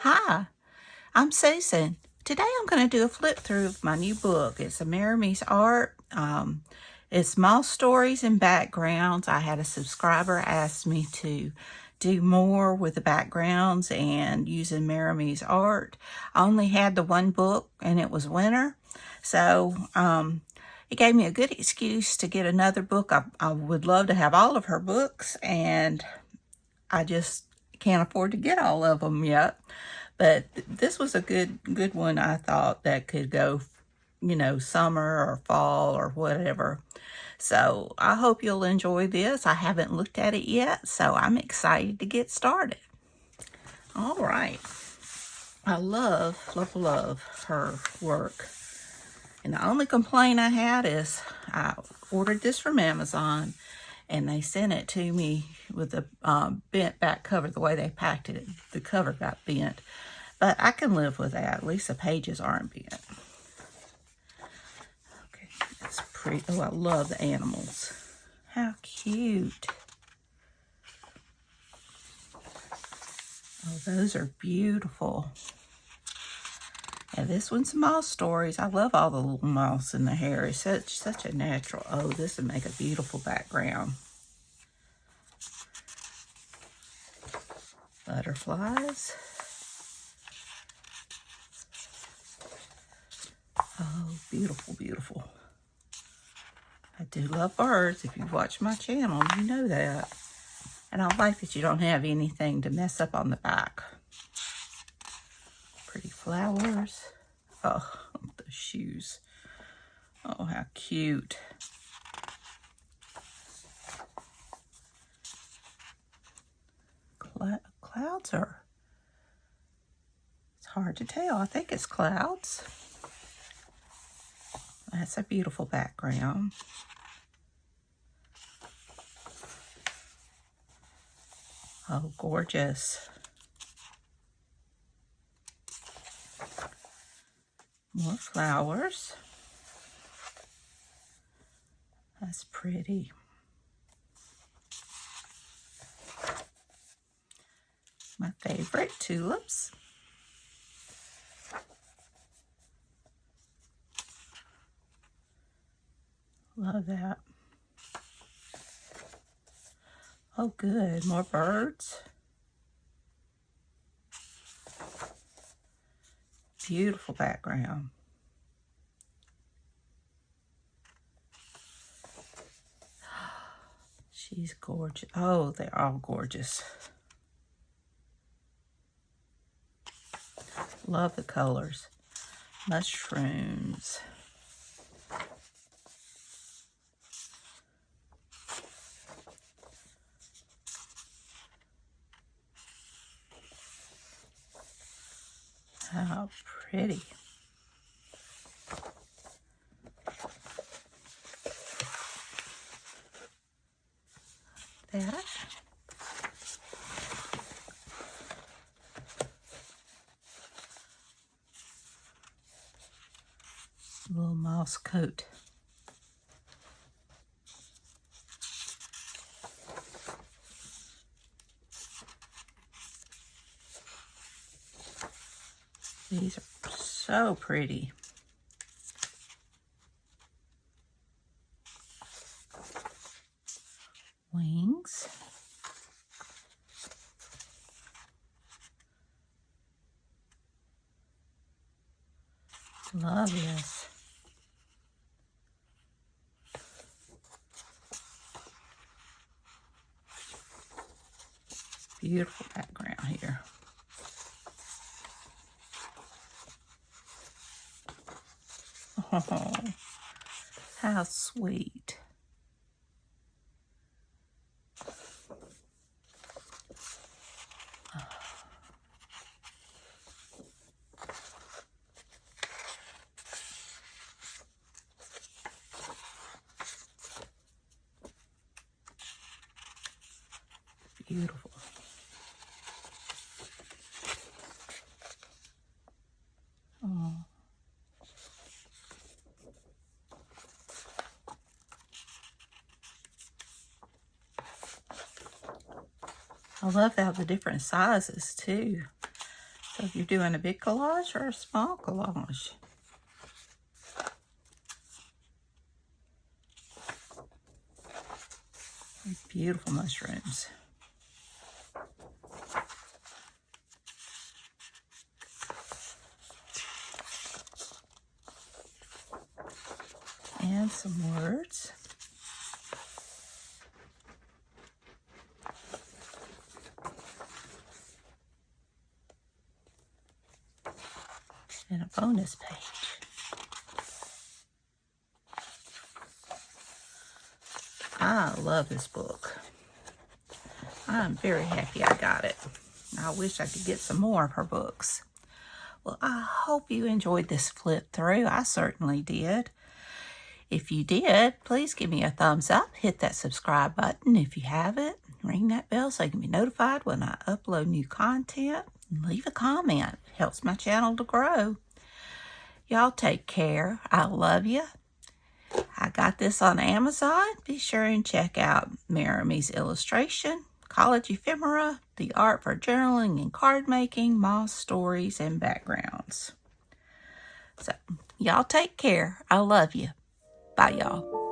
Hi, I'm Susan. Today I'm going to do a flip through of my new book. It's a Maremi Art. It's small stories and backgrounds. I had a subscriber ask me to do more with the backgrounds and using Maremi's art. I only had the one book and it was winter. So it gave me a good excuse to get another book. I would love to have all of her books, and I just can't afford to get all of them yet. But this was a good one, I thought, that could go, summer or fall or whatever. So I hope you'll enjoy this. I haven't looked at it yet, so I'm excited to get started. All right. I love her work. And the only complaint I had is I ordered this from Amazon, and they sent it to me with a bent back cover. The way they packed it, the cover got bent. But I can live with that. At least the pages aren't bent. Okay, that's pretty. Oh, I love the animals. How cute. Oh, those are beautiful. Yeah, this one's mouse stories. I love all the little mouse in the hair. It's such a natural. Oh, this would make a beautiful background. Butterflies. Oh, beautiful, beautiful. I do love birds. If you've watched my channel, you know that. And I like that you don't have anything to mess up on the back. Pretty flowers. Oh, the shoes. Oh, how cute. Clouds are, it's hard to tell. I think it's clouds. That's a beautiful background. Oh, gorgeous. More flowers. That's pretty. My favorite, tulips. Love that. Oh, good. More birds. Beautiful background. She's gorgeous. Oh, they're all gorgeous. Love the colors. Mushrooms. How pretty. That. Little mouse coat. These are so pretty. Wings. Love this. Beautiful background here. Oh, how sweet. Beautiful. Oh. I love how the different sizes too. So if you're doing a big collage or a small collage. These beautiful mushrooms. And some words. And a bonus page. I love this book. I'm very happy I got it. I wish I could get some more of her books. Well, I hope you enjoyed this flip through. I certainly did. If you did, please give me a thumbs up. Hit that subscribe button if you haven't. Ring that bell so you can be notified when I upload new content. And leave a comment. It helps my channel to grow. Y'all take care. I love you. I got this on Amazon. Be sure and check out Maremi's illustration, college ephemera, the art for journaling and card making, moss stories, and backgrounds. So, y'all take care. I love you. Bye, y'all.